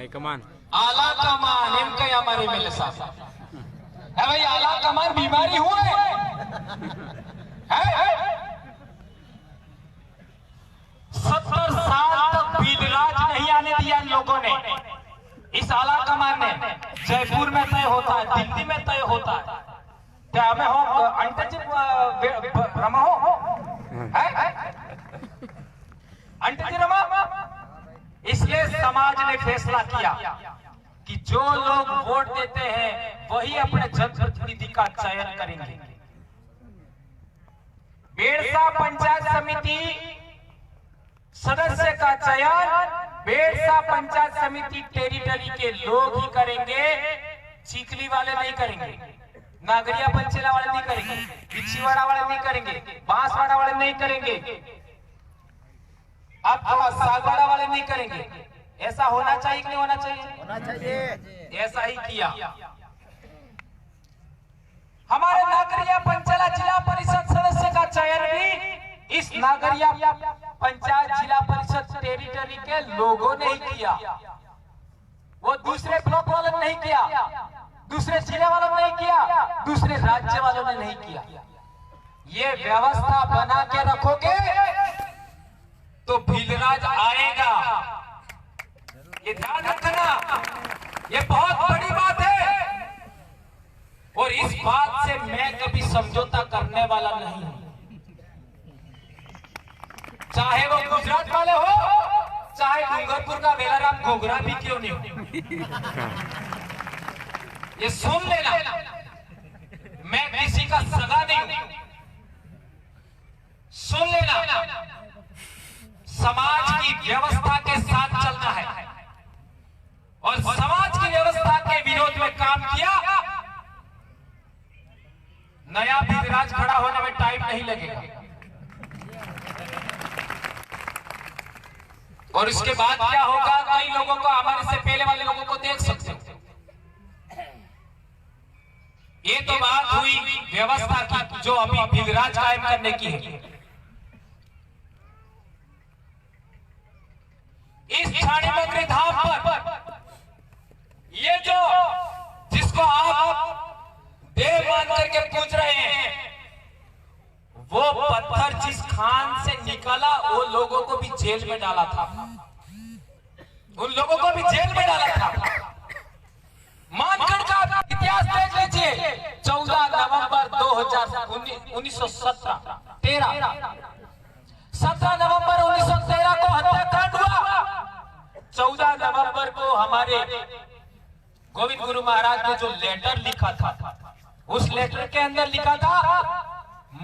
High command आला कमान M कई हमारे मेले साहब है भाई आला कमान बीमारी हुआ है 70 साल तक भीलराज नहीं आने दिया इन लोगों ने। इस आला कमान ने जयपुर में तय होता है, दिल्ली में तय होता है, क्या हमें हो अंटजी रमा हो अंटजी रमा। इसलिए समाज ने फैसला किया कि जो लोग वोट देते हैं वही अपने जनप्रतिनिधि का चयन करेंगे। बेड़सा पंचायत समिति सदस्य का चयन बेड़सा पंचायत समिति टेरिटरी के लोग ही करेंगे, चीखली वाले नहीं करेंगे, नागरिया पंचेला वाले नहीं करेंगे, बिछीवाड़ा वाले नहीं करेंगे, बांसवाड़ा वाले नहीं करेंगे, अब सागवाड़ा वाले नहीं करेंगे। ऐसा होना चाहिए कि नहीं होना चाहिए? होना चाहिए। ऐसा ही किया। हमारे नागरिया पंचायत जिला परिषद सदस्य का चयन भी इस नागरिया पंचायत जिला परिषद टेरिटरी के लोगों ने ही किया। वो दूसरे ब्लॉक वालों ने नहीं किया, दूसरे जिले वालों ने नहीं किया, दूसरे राज्य वालों ने नहीं किया। ये व्यवस्था बना के रखोगे तो भीलराज आएगा, ये ध्यान रखना, ये बहुत बड़ी बात है। और इस बात से मैं कभी समझौता करने वाला नहीं हूं, चाहे वो गुजरात वाले हो, चाहे डूंगरपुर का वेलाराम घोघरा भी क्यों नहीं हो। ये सुन लेना, मैं किसी का सगा नहीं हूं। सुन लेना, समाज की व्यवस्था के साथ चलना है और समाज की व्यवस्था के विरोध में काम किया, नया भीलराज खड़ा होने में टाइम नहीं लगेगा। और इसके बाद क्या होगा, कई लोगों को, हमारे से पहले वाले लोगों को देख सकते हो। ये तो बात हुई व्यवस्था की जो अभी भीलराज कायम करने की है। इस छाणीमंगरी धाम पर ये जो जिसको आप देव मान करके पूछ रहे हैं, वो पत्थर जिस खान से निकला वो लोगों को भी जेल में डाला था, उन लोगों को भी जेल में डाला था। मानगढ़ का इतिहास देख लीजिए, 14 नवंबर 1917 17 नवंबर 1913 को हत्याकांड हुआ। 14 नवंबर को हमारे गोविंद गुरु महाराज ने जो लेटर लिखा था, उस लेटर के अंदर लिखा था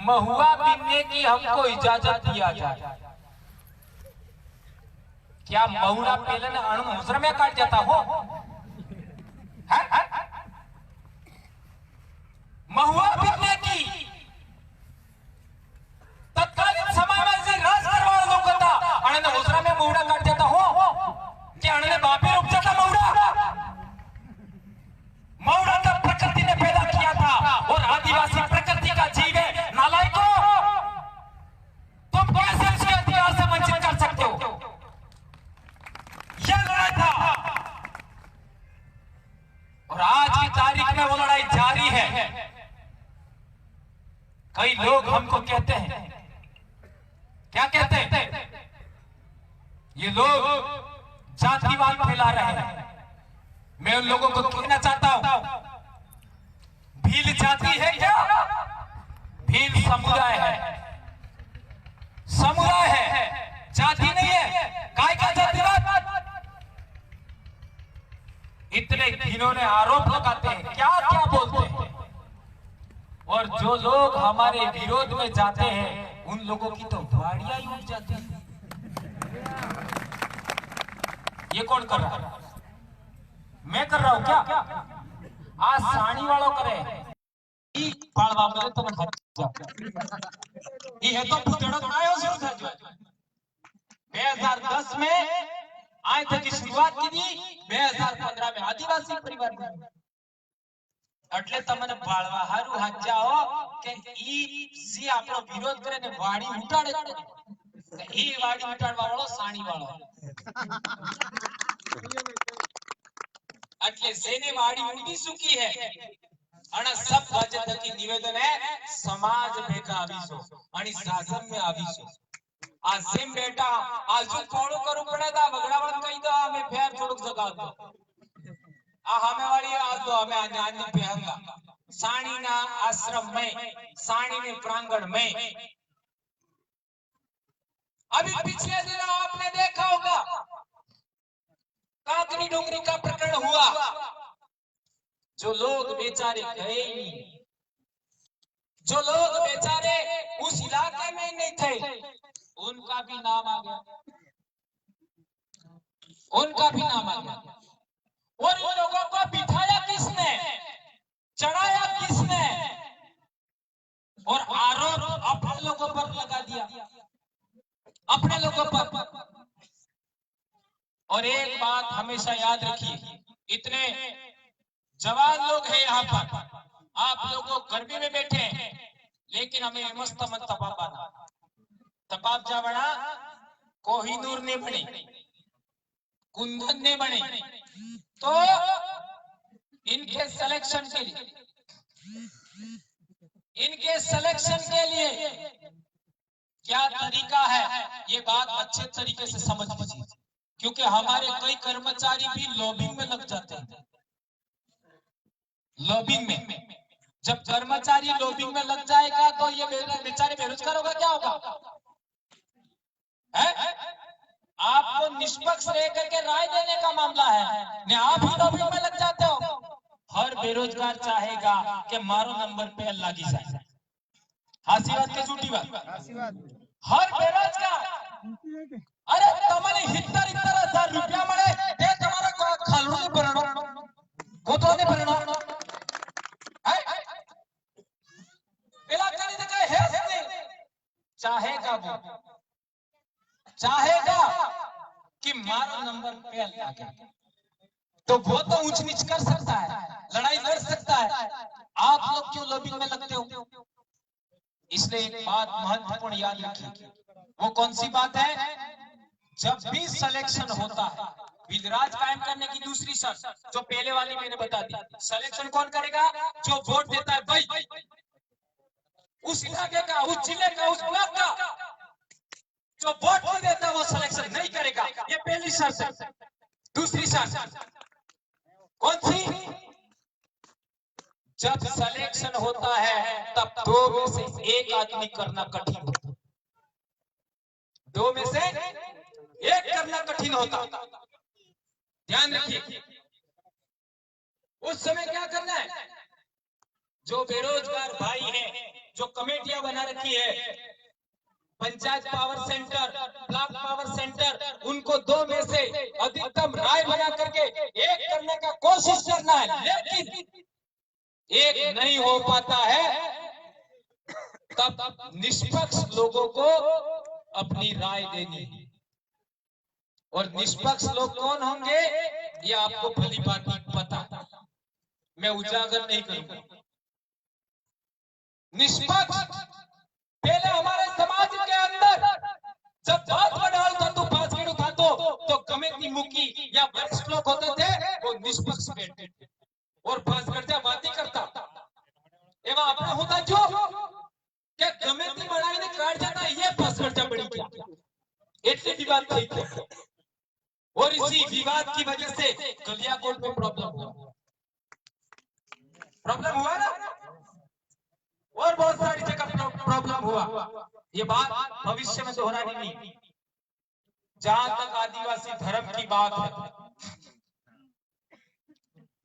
महुआ बीनने की हमको इजाजत दिया जाए। क्या महुआ पेलन अणुमुसर में काट जाता हो? महुआ बीनने की तत्कालीन समय में से राज करवाड़ लोग था, अणने मुसरा में महुआ काट जाता हो कि अणने बापे रुक जाता महुआ? महुआ तो प्रकृति ने पैदा किया था और आदिवासी प्रकृति का जीव है। नालायकों, तुम कैसे उसके अधिकार से वंचित कर सकते हो? यह लड़ाई था और आज की तारीख में वो लड़ाई जारी है। कई लोग हमको कहते हैं, क्या कहते हैं? ये लोग जातिवाद फैला रहे हैं। मैं उन लोगों को कहना चाहता हूं, भील जाति है क्या? भील समुदाय है, समुदाय है, जाति नहीं है। काय का जातिवाद? इतने घिनौने आरोप लगाते हैं, क्या क्या बोलते हैं। और जो लोग हमारे विरोध में जाते हैं उन लोगों की तो वाड़ियां ही उठ जाती है। ये कौन कर रहा है? मैं कर रहा हूं क्या? आज साणी वालों करे बाळवा में तो ये तो पुतड़ा बनायो शुरू था जो 2010 में आए थे की शुरुआत की थी, 2015 में आदिवासी परिवार में। એટલે તમને બાળવા હારું હાચા हो કે ઈ સી આપણો વિરોધ કરે ને વાડી ઉટાડે, ઈ વાડી ઉટાડવા વાળો સાણી વાળો એટલે જેને વાડી ઊંડી સૂકી હે અને સબ ભાજપ કી નિવેદન હે સમાજ ભેગા આવીશો અને શાસન में આવીશો આ સેમ બેટા આજુ કોળું કરું પડે તા બગડાવણ કહી દો અમે ફેર થોડુંક જગાવ દો આ હામે વાળી આ દો અમે આને પહેંગા साणी ना आश्रम में साणी के प्रांगण में अभी पिछले दिनों आपने देखा होगा काकनी डोंगरी का प्रकरण हुआ जो लोग बेचारे गए नहीं जो लोग बेचारे उस इलाके में नहीं थे उनका भी नाम आ गया उनका भी नाम आ गया और उन लोगों को बिठाया किसने चढ़ाया किसने और आरोप अपने लोगों पर लगा दिया अपने लोगों पर और एक बात हमेशा याद रखिए इतने जवान लोग हैं यहाँ पर आप लोगों गर्मी में बैठे हैं लेकिन हमें मस्त मत तपाप जा बना कोहिनूर ने बने कुंदन ने बने तो इनके सिलेक्शन के लिए क्या तरीका है ये बात अच्छे तरीके से समझ लीजिए क्योंकि हमारे कई कर्मचारी भी लॉबिंग में लग जाते हैं लॉबिंग में जब कर्मचारी लॉबिंग में लग जाएगा तो ये बेचारे बेरोजगार होगा क्या होगा है? आपको निष्पक्ष रह करके राय देने का मामला है ने आप ही लॉबिंग में लग जाते हो हर बेरोजगार चाहेगा कि मारो नंबर पे लागी जाए हासी बात के झूठी बात हर बेरोजगार अरे तमने 70,000 रुपया મળે તે તમારો ખાલડું ની ભરણો ગોતો ને ભરણો પેલા કરી દે હે चाहेगा वो चाहेगा कि मारो नंबर पे लागे तो वो तो ऊंच नीच कर सकता है लड़ाई लड़ सकता है आप लोग क्यों लॉबिंग में लगते हो इसलिए एक बात महत्वपूर्ण याद रखिए वो कौन सी बात है जब भी सिलेक्शन होता है विधराज कायम करने की दूसरी शर्त जो पहले वाली मैंने बता दी सिलेक्शन कौन करेगा जो वोट देता है भाई उस इलाके का उस जिले का उस ब्लॉक का जो वोट नहीं देता वो सिलेक्शन नहीं करेगा ये पहली शर्त है दूसरी शर्त कौन सी जब सिलेक्शन होता है तब दो में से एक आदमी करना कठिन होता दो में से एक करना कठिन होता ध्यान रखिए उस समय क्या करना है जो बेरोजगार भाई हैं जो कमेटियां बना रखी है panchayat power centre block power centre उनको दो में से अधिकतम राय बना करके एक करने का कोशिश करना है लेकिन एक नहीं हो पाता है तब निष्पक्ष लोगों को अपनी राय देनी और निष्पक्ष लोग कौन होंगे ये आपको भली बात पता मैं उजागर नहीं करूंगा निष्पक्ष पहले हमारे समाज के अंदर जब बात बढ़ाल था तो पांच गेड़ू था तो कमेटी मुखी या वरिष्ठ लोग होते थे वो निष्पक्ष बैठते थे और पांच गढ़ बातें करता एवं अपना होता जो क्या कमेटी बढ़ाई ने काट जाता ये पांच गढ़ बड़ी क्या इतने विवाद थी और इसी विवाद की वजह से कलियाकोट में प्रॉब्लम हुआ ना और बहुत सारी जगह प्रॉब्लम हुआ ये बात भविष्य में दोहरानी नहीं जहां तक आदिवासी धर्म की बात है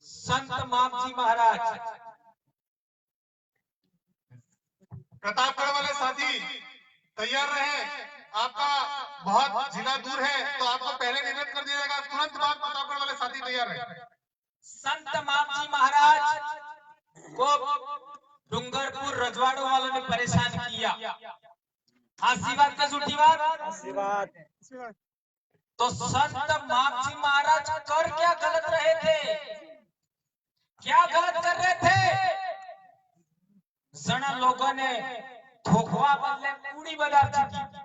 संत मामजी महाराज प्रतापगढ़ वाले साथी तैयार रहे आपका बहुत जिला दूर है तो आपको पहले निर्णय कर दिया जाएगा तुरंत बाद प्रतापगढ़ वाले साथी तैयार रहे संत मामजी महाराज को डूंगरपुर रजवाड़ों वालों ने परेशान किया हासी बात का झूठी बात तो संत मामजी महाराज कर क्या गलत रहे थे क्या गलत कर रहे थे जना लोगों ने ठोकवा बदले पूरी बजा चुकी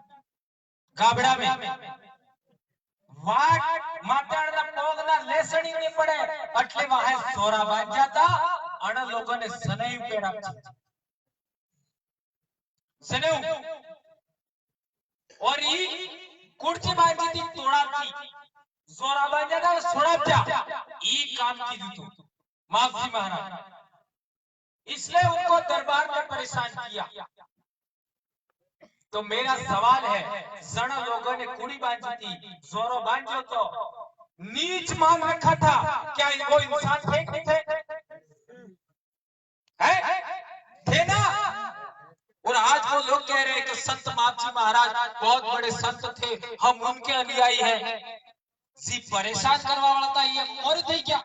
गाबड़ा में वाट माताड़ना पोगना लेसणी नहीं पड़े એટલે વાહે સોરા બાંધ્યાતા અને લોકોને સનઈ પેરા સનઈ और ई कुर्ची बांधी थी तोड़ा थी सोरा बांधा था सोड़ा था ई काम की दी तो माफी महाराज इसलिए उनको दरबार में परेशान किया। तो मेरा सवाल है जन लोगों ने कुड़ी बांधी थी जोरो बांधो तो नीच मान रखा था, क्या इनको इंसान थे नहीं थे? थे ना? और आज वो लोग कह रहे हैं कि संत मापजी महाराज बहुत बड़े संत थे, हम उनके अनुयायी हैं। जी परेशान करवा वाला था ये और थी क्या?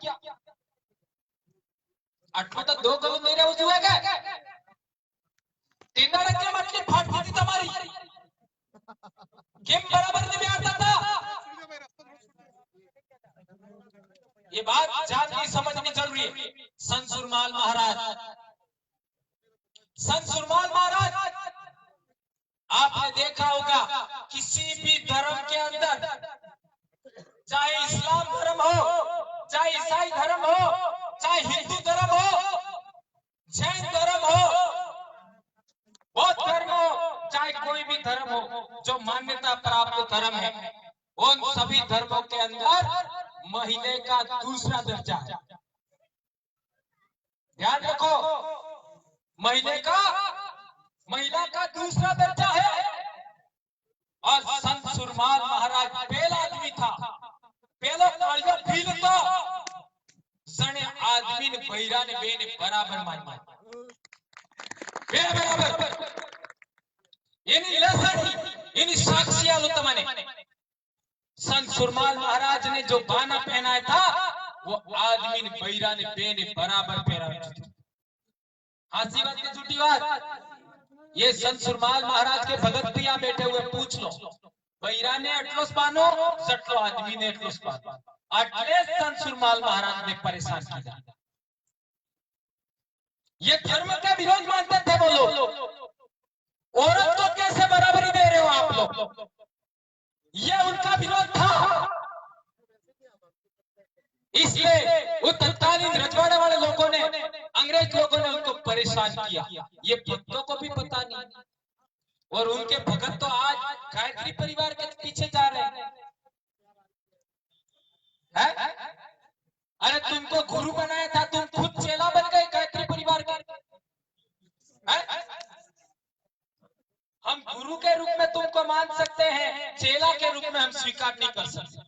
आटलो तो 2 करोड़ मेरे उजू है क्या? 3 टक्के मछली फाटती थी तुम्हारी गेम बराबर नहीं आता था। ये बात जाननी समझनी जरूरी है। संत सुरमाल महाराज आपने देखा होगा किसी भी धर्म के अंदर, चाहे इस्लाम धर्म हो, चाहे ईसाई धर्म हो, चाहे हिंदू धर्म हो, जैन धर्म हो, बौद्ध धर्म हो, चाहे कोई भी धर्म हो जो मान्यता प्राप्त धर्म है, उन सभी धर्मों के अंदर महिला का दूसरा दर्जा है। ध्यान रखो, महिला का दूसरा दर्जा है। और संत सुरमाल महाराज पहला आदमी था, पहला कालिया भील था जने आदमी ने बहिरा ने बेने बराबर मानी बराबर एनी लसणी एनी साक्षी आलो तमने। संत सुरमाल महाराज ने जो बाना पहनाया था वो आदमी ने बहिरा ने बेने बराबर पहनाया। हासी बात की झूठी बात? ये संत सुरमाल महाराज के भगत भी यहाँ बैठे हुए, पूछ लो बहिरा ने अटलोस बानो सटलो आदमी ने अटलोस बानो। अटले संत सुरमाल महाराज ने परेशान किया। ये धर्म का विरोध मानते थे बोलो, औरत को कैसे बराबरी दे रहे हो आप लोग? ये उनका विरोध था। इसलिए वो तत्कालीन रजवाड़े वाले लोगों ने, अंग्रेज लोगों ने उनको परेशान किया। ये भक्तों को भी पता नहीं, और उनके भगत तो आज गायत्री परिवार के पीछे जा रहे हैं। अरे तुमको गुरु बनाया था, तुम खुद चेला बन गए गायत्री परिवार के। हम गुरु के रूप में तुमको मान सकते हैं, चेला के रूप में हम स्वीकार नहीं कर सकते।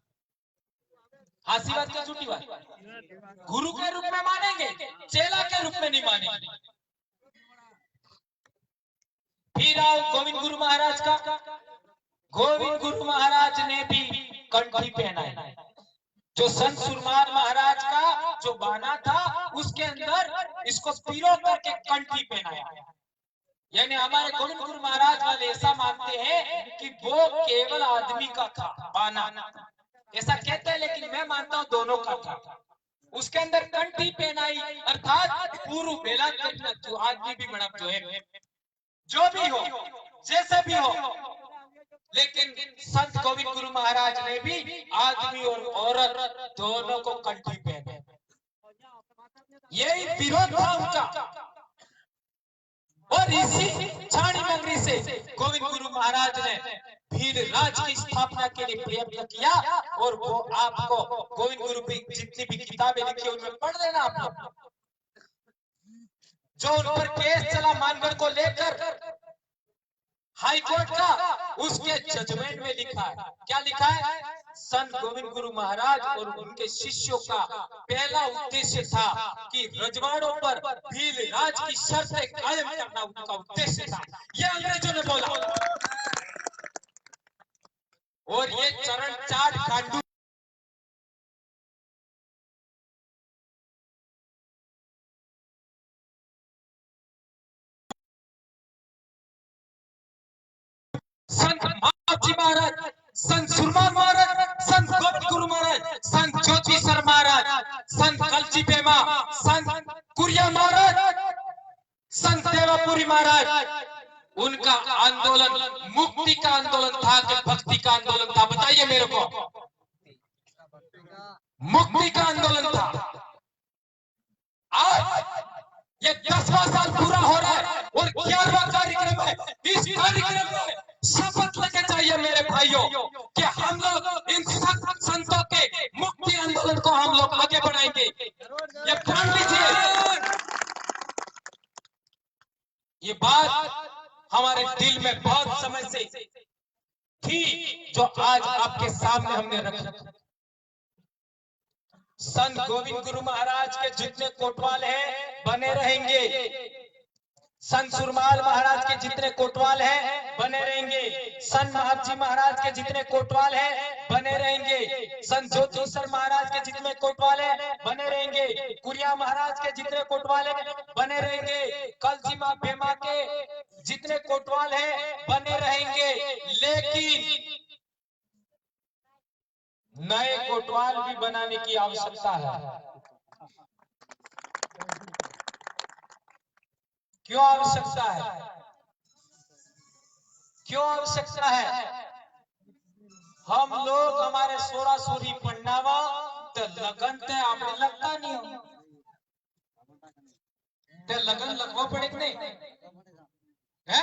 हासी बात क्या झूठी बात? गुरु के रूप में मानेंगे, चेला के रूप में नहीं मानेंगे। फिर आओ गोविंद गुरु महाराज का। गोविंद गुरु महाराज ने भी कंठी पहना है। जो संत सुरमाल महाराज का जो बाना था उसके अंदर इसको पिरो करके कंठी पहनाया। यानी हमारे गोविंद गुरु महाराज वाले ऐसा मानते हैं कि वो केवल आदमी का था बाना, ऐसा कहते हैं, लेकिन मैं मानता हूं दोनों का था। उसके अंदर कंठी पहनाई, अर्थात पूरू बेला तो आदमी भी मणप जो है, जो भी हो, जैसे भी हो, लेकिन संत गोविंद गुरु महाराज ने भी आदमी और औरत दोनों को कंठी पहने। यही विरोध था उनका। और इसी छाणी मंगरी से गोविंद गुरु महाराज ने भील राज की स्थापना के लिए प्रयत्न किया। और वो आपको गोविंद गुरु की जितनी भी किताबें लिखी उनमें पढ़ लेना आप लोग। जो उन पर केस चला मानगढ़ को लेकर हाई कोर्ट का, उसके जजमेंट में लिखा है, क्या लिखा है? संत गोविंद गुरु महाराज और उनके शिष्यों का पहला उद्देश्य था कि रजवाड़ों पर भील राज की शर्तें कायम करना उनका उद्देश्य था। यह अंग्रेजों ने बोला। और ये चरण चाट कांडू संत मापजी महाराज, संत सुरमाल महाराज, संत गोविंद गुरु महाराज, संत ज्योति सर महाराज, संत कलची पेमा, संत कुरिया महाराज, संत देवापुरी महाराज, उनका आंदोलन मुक्ति का आंदोलन था कि भक्ति का आंदोलन था? बताइए मेरे को। मुक्ति का आंदोलन था। नागरिकों को शपथ लेके चाहिए मेरे भाइयों कि हम लोग इन संतों के मुक्ति आंदोलन को हम लोग आगे बढ़ाएंगे। ये ध्यान दीजिए, ये बात हमारे दिल में बहुत समय से थी, जो आज आपके सामने हमने रखी। संत गोविंद गुरु महाराज के जितने कोटवाल हैं बने रहेंगे, संत सुरमाल महाराज के जितने कोटवाल हैं बने रहेंगे, संत महाजी महाराज के जितने कोटवाल हैं बने रहेंगे, संत ज्योतिषर महाराज के जितने कोटवाल हैं बने रहेंगे, कुरिया महाराज के जितने कोटवाल हैं बने रहेंगे, कलसी मां बेमा के जितने कोटवाल हैं बने रहेंगे। लेकिन नए कोटवाल भी बनाने की आवश्यकता है। क्यों आवश्यकता है? क्यों आवश्यकता है? हम लोग हमारे सोरा सोरी पढ़नावा तो लगन ते आपने लगता नहीं हो, ते लगन लगवा पड़े कि नहीं है?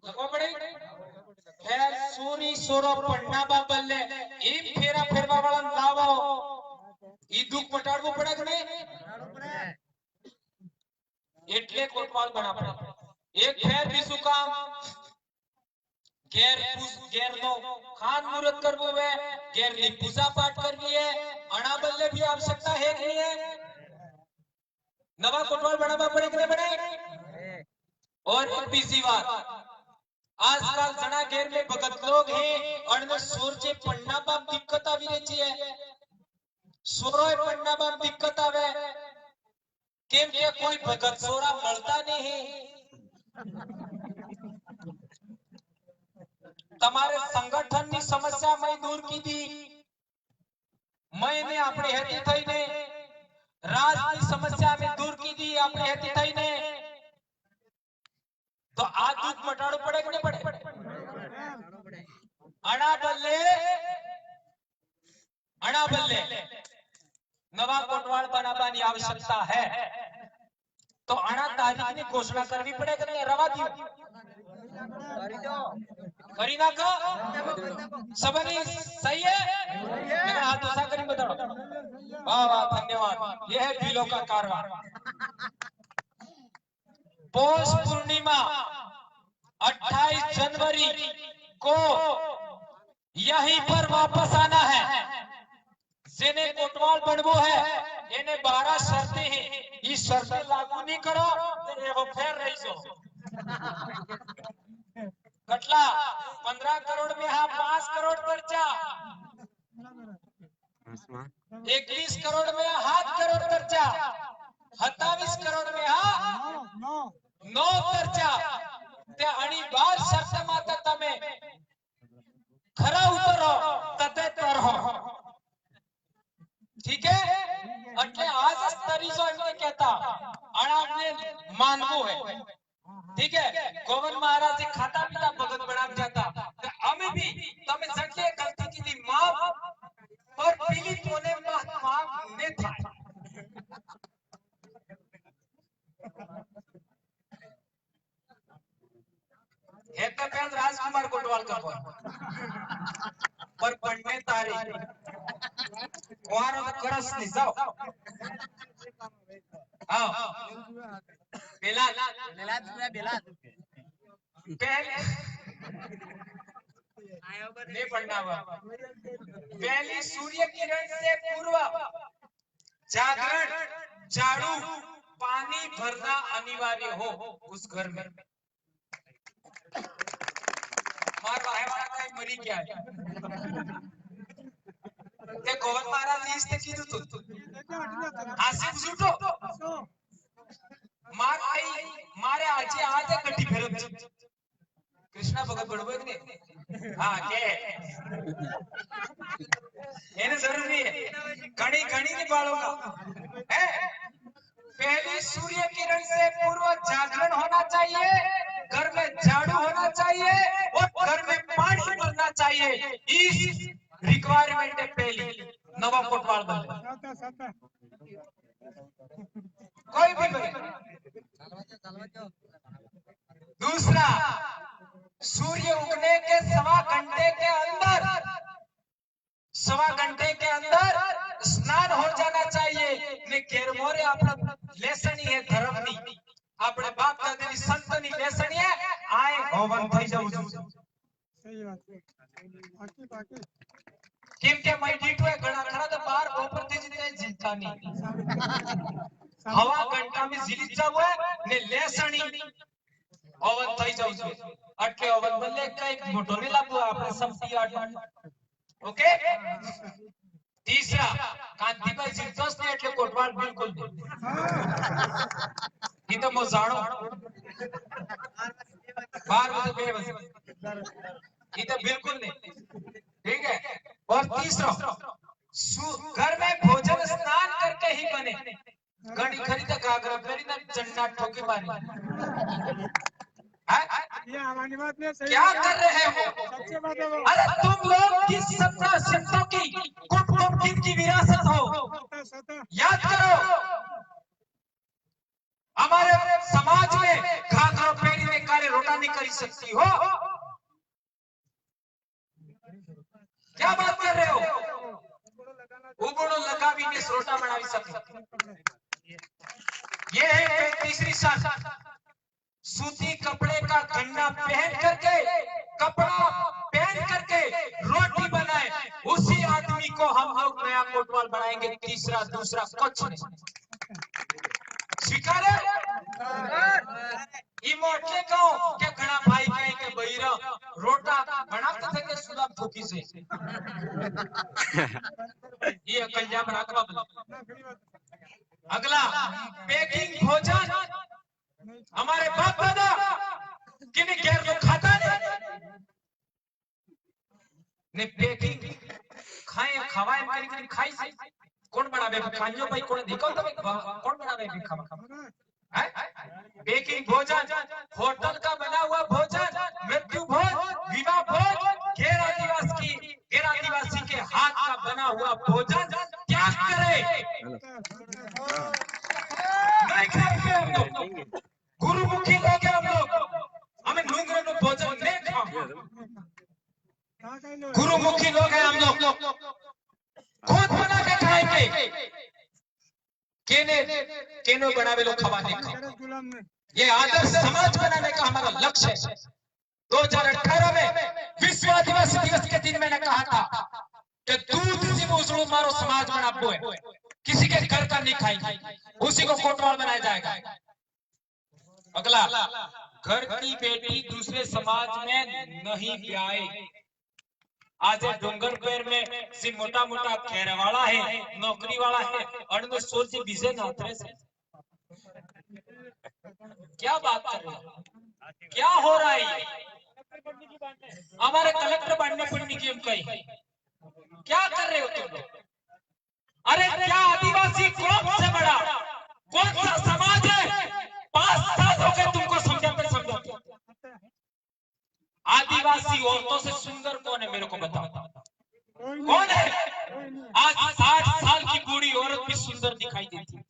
लगवा पड़े। खैर सोरी सोरो पढ़नावा बल्ले ई फेरा फेरवा वाला लावा ई दुख मटाड़वो पड़े कि नहीं? એટલે કોટવાલ બના પડે। એક ફેર બીસુ કામ ઘેર નો ખાન મુહૂર્ત કરવું है, ઘેર ની પૂજા પાઠ કરવી है, અણા બલ્લે भी आवश्यकता है कि नहीं है? नवा कोटवाल बनावा पड़े कि नहीं बने? और एक बीसी बात, आजकल जना घेर में भगत लोग हैं और में सोर जे पढ़ना बाप दिक्कत आवी रही है, सोरोय पढ़ना बाप दिक्कत आवे केम के कोई भगत सोरा મળતા नहीं। તમારે સંગઠનની સમસ્યા મેં દૂર કીધી, मैंने अपनी हेती થઈને રાજની સમસ્યા મેં દૂર કીધી अपनी हेती થઈને, तो आ दुख मटाड़ो पड़े कि नहीं पड़े? अणा बल्ले नवा कोटवाल बनावानी आवश्यकता है, तो अणा तारीख की घोषणा करनी पड़ेगी नहीं? रवा दी करी ना का सबनी सही है? हाथ उठा कर बताओ। वाह वाह, धन्यवाद। यह है बिलों का कारवां। पौष पूर्णिमा 28 जनवरी को यहीं पर वापस आना है। जेने कोटवाल बनवो है इन्हें 12 शर्तें हैं, ये शर्तें लागू नहीं करो तो ये वो फेर रही सो कटला 15 करोड़ में हाँ 5 करोड़ खर्चा, 21 करोड़ में 7 करोड़ खर्चा, 27 करोड़ में हाँ 9 खर्चा। ते अणी 12 शर्त माता तमे खरा उतरो तते तरहो, ठीक है? એટલે આ જ તરીજો એમને કહેતા અણાને માનવો है, ठीक है? गोविंद महाराज जी खाता पीता भगत बनाम जाता, तो हमें भी तमे जटे गलती की थी माफ पर पीड़ित होने माफ ने था। है तो पहले राजकुमार कोटवाल का पर पढ़ने तारी कुआरो तो करस नहीं जाओ। आओ बेलाल पहले नहीं पढ़ना हुआ। पहली सूर्य किरण से पूर्व जागरण, झाड़ू, पानी भरना अनिवार्य हो उस घर में। मार भाई वाला मरी क्या है? ते गोविंद महाराज ने इसने कीधु तो आसिफ झूठो मार आई मारे आजे आजे कटी फेरत कृष्णा भगत बड़बो ने हां के એને જરૂરી है घणी घणी नहीं बाळोगा है। पहली सूर्य किरण से पूर्व जागरण होना चाहिए, घर में झाड़ू होना चाहिए और घर में पानी भरना चाहिए। इस रिक्वायरमेंट है पहली नवा कोटवाल बने कोई भी बने। दूसरा, सूर्य उगने के सवा घंटे के अंदर स्नान हो जाना चाहिए ने घेरमोरे अपना लेसनी है धर्मनी अपने बाप दादानी संतनी लेसनी है आए होवन થઈ જવું જોઈએ सही बात है बाकी કેમ કે માઈ ડીટો है ઘણા ઘણા તો બાર બપોર થી જ જીતા નહીં હવા ઘંટા में જીલી જાવ ને લેસણી હોवन થઈ જવું જોઈએ એટલે હોवन બદલે કઈ મોટો ને લાગુ આપણે સમજી આટલું ओके तीसरा कांतिभाई जीतोस ने એટલે કોટવાળ બિલકુલ નહીં ઈ તો મો જાણો 12 बजे 2 बजे ઈ तो बिल्कुल नहीं ठीक है और तीसरा घर में भोजन स्नान करके ही बने घड़ी खरी तक घाघरा पहरी ना चंडा ठोके मारी ये हमारी बात नहीं सही क्या कर रहे हो सच्ची बात है वो अरे तुम लोग किस सत्ता शक्तों की कुटुंब की विरासत हो सता याद करो हमारे समाज में घाघरा पहरी में काले रोटा नहीं कर सकती हो क्या बात कर रहे हो उबड़ो लगा भी नहीं रोटा बना सकते ये है तीसरी साथ सूती कपड़े का गन्ना पहन करके रोटी बनाए उसी आदमी को हम लोग नया कोटवाल बनाएंगे तीसरा दूसरा कुछ नहीं स्वीकार है ई मोटले कहो के घना भाई कहे के बहिरा रोटा बनाते थे के सुदा फूकी से ये कल्याण राखवा अगला पैकिंग भोजन हमारे बाप दादा किन्हीं गैर लोग खाता ने पैकिंग खाए खवाए मारी करी खाई से कौन बनावे खाइयो भाई कौन देखो तो कौन बनावे खावा है पैकिंग भोजन होटल का बना हुआ भोजन मृत्यु भोज विवाह भोज गैर आदिवासी के हाथ का बना हुआ भोजन त्याग करे नहीं खाएंगे हम लोग गुरुमुखी लोग हैं हम लोग हमें लूंगरे में भोजन नहीं खाओ गुरुमुखी लोग हैं हम लोग खुद बना के खाएंगे केनो बनावे लोग खवा नहीं खाओ ये आदर्श समाज बनाने का हमारा लक्ष्य है 2018 में विश्व आदिवासी दिवस के दिन मैंने कहा था कि दूध से उजड़ू मारो समाज बनाबो है किसी के घर का नहीं खाएंगे उसी को कोटवाल बनाया जाएगा अगला घर की बेटी दूसरे समाज में नहीं ब्याए आज डोंगर पैर में सी मोटा मोटा खेर वाला है नौकरी वाला है और में सोच से बीजे नातरे से क्या बात कर रहे हो क्या हो रहा है हमारे कलेक्टर बनने पड़ने की हम कही क्या कर रहे हो तुम लोग अरे क्या आदिवासी कौन से बड़ा कौन सा समाज है 5 साल हो गए तुमको समझाते आदिवासी औरतों से सुंदर कौन है मेरे को बताओ कौन है आज 60 साल की बूढ़ी औरत भी सुंदर दिखाई देती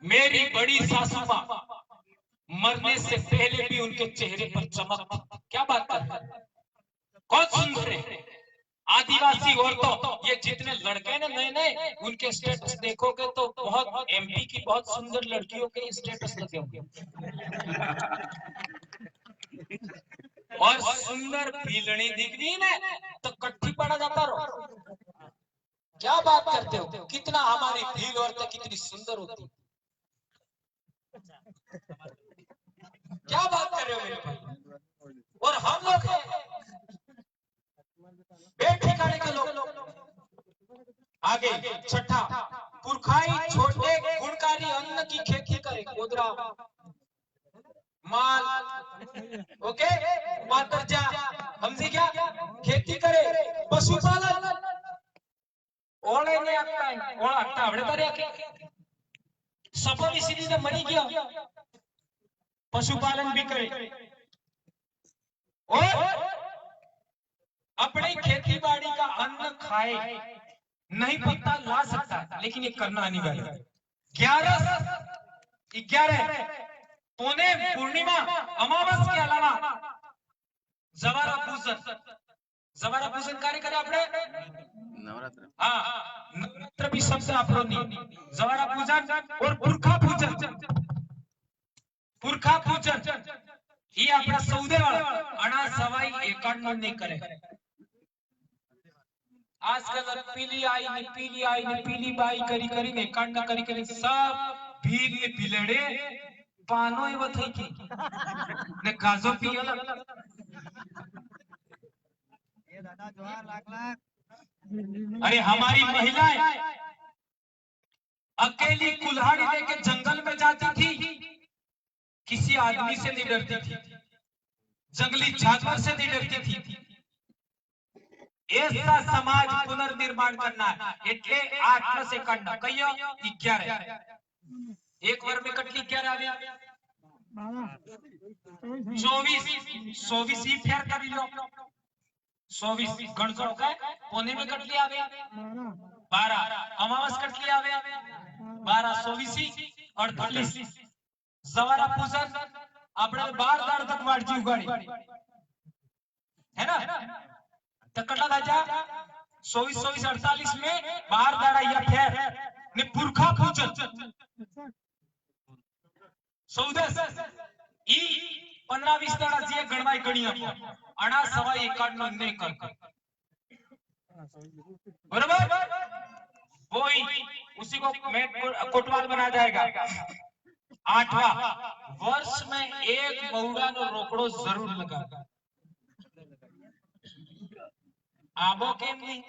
मेरी बड़ी सासू मां मरने से पहले भी उनके चेहरे पर चमक थी क्या बात कर कौन सुंदर है आदिवासी औरतों ये जितने लड़के ना नए नए उनके स्टेटस देखोगे तो बहुत एमपी की बहुत सुंदर लड़कियों के स्टेटस लगे होंगे और सुंदर भीलनी दिखनी ने तो कट्ठी पड़ा जाता रहो क्या बात करते हो कितना हमारी भील औरतें कितनी सुंदर होती क्या बात कर रहे हो मेरे भाई और हम लोग ठिकाने के लोग आगे छठा पुरखाई छोटे गुणकारी अन्न की खेती करे गोदरा माल ओके मातरजा समझी क्या खेती करे पशुपालन ओले ने आता है ओला आता आवड़े तारे आके सफल इसीलिए मरी गया पशुपालन भी करे और अपनी खेती बाड़ी का अन्न खाए नहीं पत्ता ला सकता लेकिन ये करना अनिवार्य है 11 पुणे पूर्णिमा अमावस के अलावा जवारा पूजन कार्य करे આપણે हाँ नवरात्र भी शब्द આપણો नहीं जवारा पूजन और पुरखा पूजन ये આપણા સૌદે વાળા અણા સવાઈ 51 नहीं करे आजकल पीली आई ने पीली बाई करी ने कांड करी सब भीड़ में बिलड़े पानो एव थई की ने गाजो पियला ये दादा जोहार लाख अरे हमारी महिलाएं अकेली कुल्हाड़ी लेके जंगल में जाती थी किसी आदमी से नहीं डरती थी जंगली जानवर से नहीं डरती थी ऐसा समाज पुनर्निर्माण करना है એટલે 8 में से कांड कहियो 11 एक बार में कटली 11 आ गया 24 ही फेर कर लियो 24 गणजोड़ का पुणे में कटली आ गया 12 अमावस कटली आ गया 12 24 48 जवारा पूजन આપણે 12 દાડ તક વાડજી ઉગાડી है ना तो कटला राजा 24 48 में 12 દાડા या फेर ने पुरखा पूजन 14 ई 15-20 દાડા જે ગણવાય ગણી આપો અણા સવાઈ 51 ને કર बराबर वही उसी को मेट कोटवाल बना जाएगा 8वां वर्ष में एक महुड़ा नो रोकड़ो जरूर लगा आबो केम नहीं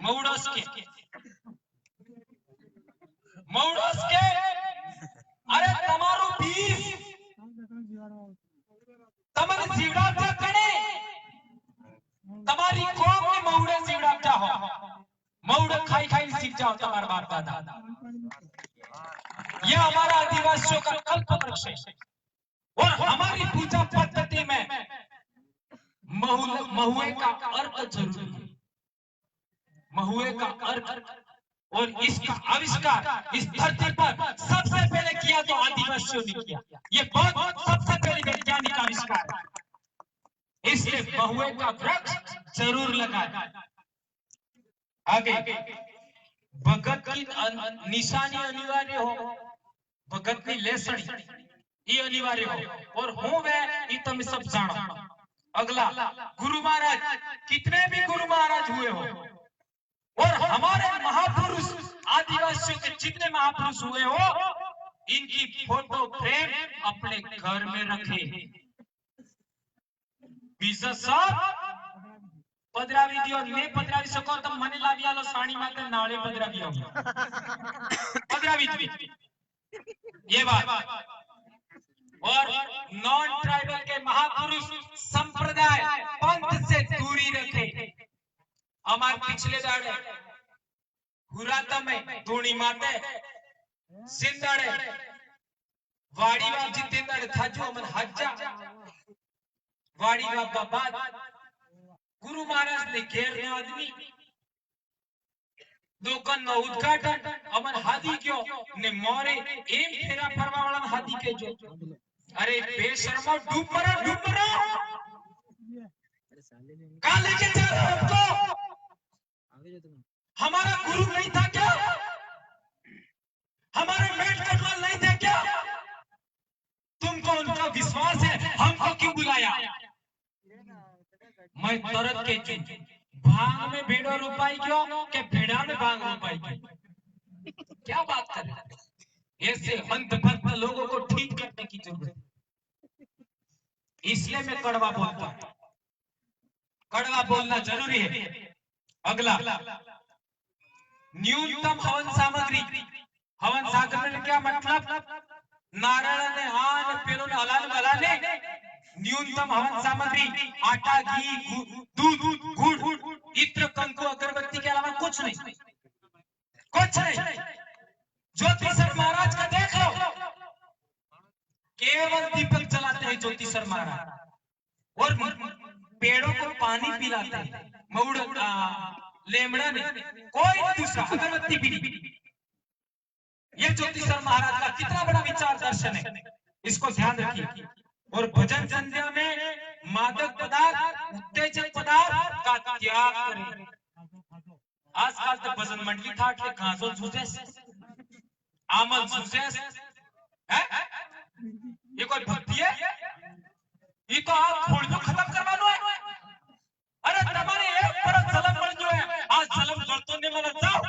महुड़स के अरे तमारू 20 तमन जीवड़ा कणे तमारी कौम ने महुड़े जीवड़ा हो महुड़े खाई सीख जाओ तुम्हारा बाप दादा यह हमारा आदिवासियों का कल्प वृक्ष है और हमारी पूजा पद्धति में महुए का अर्थ जरूरी है महुए का अर्थ और इसका आविष्कार इस धरती पर सबसे पहले किया तो आदिवासियों ने किया ये बहुत सबसे पहले वैज्ञानिक आविष्कार है इसलिए महुए का वृक्ष जरूर लगाए आगे भगत की निशानी अनिवार्य हो भगत की लेसनी ये अनिवार्य हो और हूं वे ये तुम सब जानो अगला गुरु महाराज कितने भी गुरु महाराज हुए हो और हमारे महापुरुष आदिवासियों के जितने महापुरुष हुए हो इनकी फोटो फ्रेम अपने घर में रखे બીજા सब પધરાવી દિયો ને પધરાવી શકો તો મને લાવી આલો સાણી માતે નાળે પધરાવી આવો પધરાવી દી ये बात और नॉन ट्राइबल के महापुरुष संप्रदाय पंथ से दूरी रखे हमारे पिछले दाड़े हुराता में धूणी माते सिंदाड़े वाड़ी वाप जितेंद्र थाजू अमन हज्जा वाड़ी बाबा बाद गुरु महाराज ने घेर ने आदमी दुकान नो उद्घाटन अमन हादी क्यों ने मोरे एम फेरा फरवा वाला हादी के जो अरे बेशर्मा डूबरा कहां लेके जा रहे हो आपको हमारा गुरु नहीं था क्या हमारे मेट कटवाल नहीं थे क्या तुमको उनका विश्वास है हमको क्यों बुलाया मैं तरत के चुन भांग में भेड़ो रुपाई क्यों के भेड़ा में भांग रुपाई क्यों क्या बात कर रहे हैं ऐसे अंधभक्त लोगों को ठीक करने की जरूरत है इसलिए मैं कड़वा बोलता हूं कड़वा बोलना जरूरी है अगला न्यूनतम हवन सामग्री क्या मतलब नारायण ने आन पेलो ने हलाल बलाने न्यूनतम हवन सामग्री आटा घी दूध गुड़ इत्र कंकु अगरबत्ती के अलावा कुछ नहीं ज्योतिषर महाराज का देख लो केवल दीपक जलाते हैं ज्योतिषर महाराज और पेड़ों को पानी पिलाते हैं मऊड़ा लेमड़ा ने कोई दूसरा अगरबत्ती भी नहीं ये ज्योतिषर महाराज का कितना बड़ा विचार दर्शन है इसको ध्यान रखिए। और भजन संध्या में मादक पदार्थ, उत्तेजक पदार्थ का त्याग करें। आजकल तो भजन मंडली था એટલે ઘાસો છૂટે आमल छूटे है। ये कोई भक्ति है? ये तो आप खोड़ियों खत्म करवानो है। अरे तुम्हारे एक परत जलम बन जो है, आज जलम जलतो नहीं मला जाओ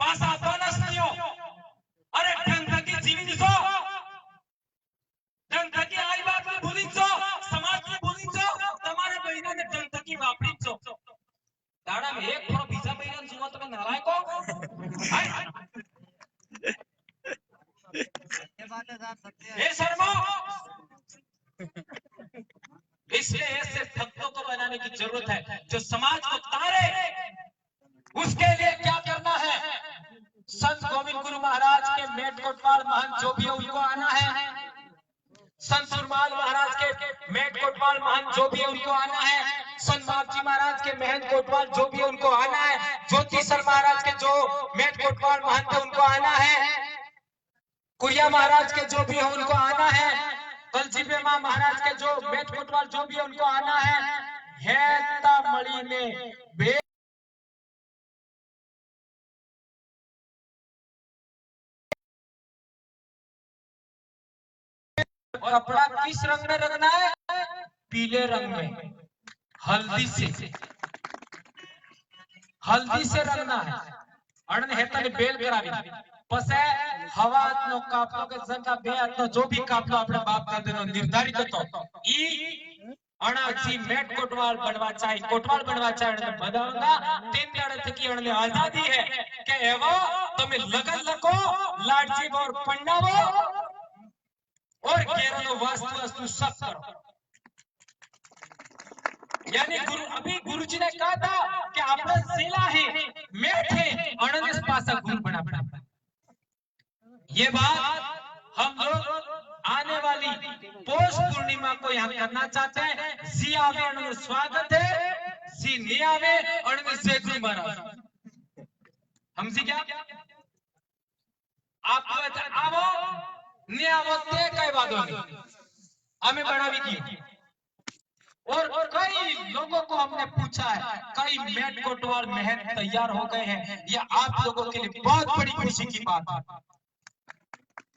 पास आपनस नहीं हो। अरे ढंग जीवी दिसो, ढंग आई बात में भूली जो, समाज में भूली जो, तुम्हारे बहिना ने ढंग की वापरी जो। दाड़ा में एक थोड़ा बीजा बहिना जुआ तो नालायक हो। ये बात है साहब, सत्य है। ए शर्मा, इसलिए ऐसे भक्तों को बनाने की जरूरत है जो समाज को तारे। उसके लिए क्या करना है? संत गोविंद गुरु महाराज के मेट कोटवाल महंत जो भी है उनको आना है। संत सुरमाल महाराज के मेट कोटवाल महंत जो भी है उनको आना है। संत बापजी महाराज के महंत कोटवाल जो भी है उनको आना है। ज्योतिषर महाराज के जो मेट कोटवाल महंत है उनको आना है। कुरिया महाराज के जो भी है उनको आना है। कलजीबे मां महाराज के जो मेट कोटवाल जो भी है उनको आना है। मणि ने कपड़ा किस रंग में रंगना है? पीले रंग में, हल्दी से रंगना है। अण हेतन बेल करावी पसे हवा नो कापलो के संगा बे हाथनो जो भी कापलो આપણે બાપ દાદાનો નિર્ધારિત હતો ઈ અણાજી મેટ કોટવાલ બનવા ચાહે અને બધાના तीन દાડે થકી અણને આઝાદી હે કે એવો તમે લગન લખો લાડજી બોર પન્નાવો और केरलो वास्तु सब करो। यानी गुरु जी ने कहा था कि अपना जिला है मेट है अनंत पासा गुरु बना। ये बात हम लोग आने वाली पौष पूर्णिमा को यहाँ करना चाहते हैं। जी आवे अनंत स्वागत है, जी नहीं आवे अनंत से गुरु महाराज। हम जी क्या आप आवो ने आवते कई बातों नहीं हमें बढ़ावी की। और कई लोगों को हमने पूछा है, कई मेट कोटवाल महंत तैयार हो गए हैं। ये आप लोगों के लिए बहुत बड़ी खुशी की बात है,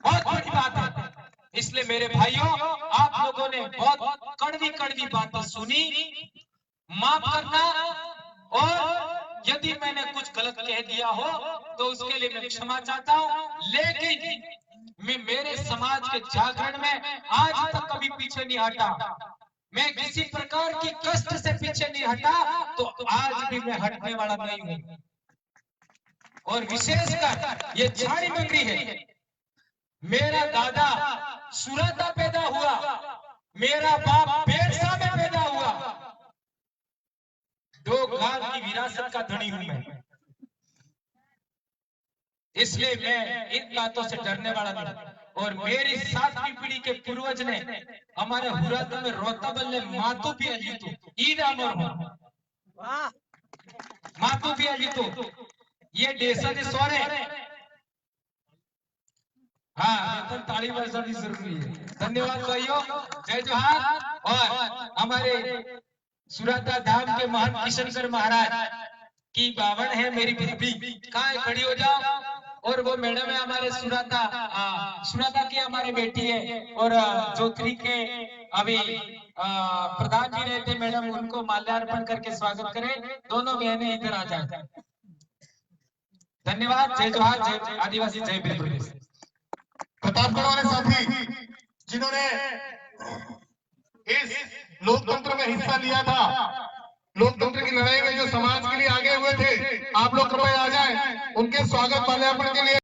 बहुत बड़ी बात है। इसलिए मेरे भाइयों, आप लोगों ने बहुत कड़वी बातें सुनी, माफ करना। और यदि मैंने कुछ गलत कह दिया हो तो उसके लिए मैं क्षमा चाहता हूं। लेकिन मैं मेरे समाज के जागरण में आज तक कभी पीछे नहीं हटा। मैं किसी प्रकार की कष्ट से पीछे नहीं हटा, तो आज भी मैं हटने वाला नहीं हूं। और विशेषकर ये झाड़ी नगरी है। मेरा दादा सुराता पैदा हुआ, मेरा बाप बेरसा में पैदा हुआ। 2 गांव की विरासत का धनी हूं मैं। इसलिए मैं इन बातों से डरने वाला नहीं। और मेरी 7वीं पीढ़ी के पूर्वज ने हमारे हुरात में रोताबल ने मातु भी अजीतु ईद अमर हो मातु भी अजीतु ये देशा ने सोरे। हाँ, तो ताली बजानी जरूरी है। धन्यवाद भाइयों, जय जोहार। और हमारे सुराता धाम के महंत किशनकर महाराज की बावन है मेरी बीबी, कहाँ खड़ी हो जाओ। और वो मैडम है हमारे सुराता की हमारी बेटी है। और जोत्री के अभी प्रधान जी रहे थे मैडम, उनको माल्यार्पण करके स्वागत करें। दोनों बहनें इधर आ जाए। धन्यवाद, जय जोहार, जय आदिवासी, जय वीर प्रदेश। प्रतापगढ़ वाले साथी जिन्होंने इस लोकतंत्र में हिस्सा लिया था, लोकतंत्र की लड़ाई में जो समाज के लिए आगे हुए थे, आप लोग कृपया आ जाएं। उनके स्वागत माल्यार्पण के लिए